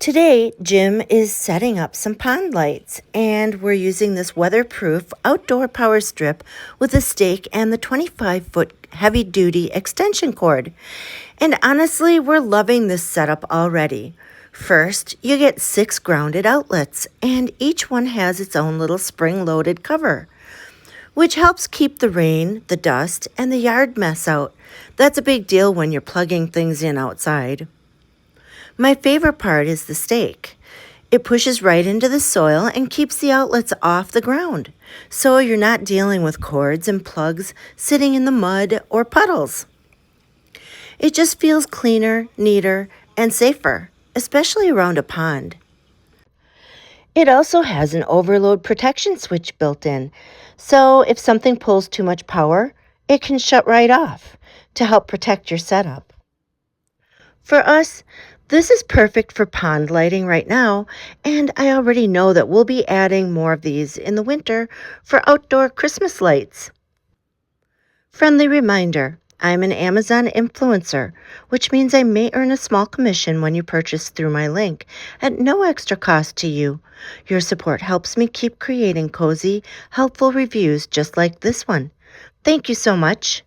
Today, Jim is setting up some pond lights, and we're using this weatherproof outdoor power strip with a stake and the 25-foot heavy-duty extension cord. And honestly, we're loving this setup already. First, you get 6 grounded outlets, and each one has its own little spring-loaded cover, which helps keep the rain, the dust, and the yard mess out. That's a big deal when you're plugging things in outside. My favorite part is the stake. It pushes right into the soil and keeps the outlets off the ground, so you're not dealing with cords and plugs sitting in the mud or puddles. It just feels cleaner, neater, and safer, especially around a pond. It also has an overload protection switch built in, so if something pulls too much power, it can shut right off to help protect your setup. For us, this is perfect for pond lighting right now, and I already know that we'll be adding more of these in the winter for outdoor Christmas lights. Friendly reminder, I'm an Amazon influencer, which means I may earn a small commission when you purchase through my link at no extra cost to you. Your support helps me keep creating cozy, helpful reviews just like this one. Thank you so much.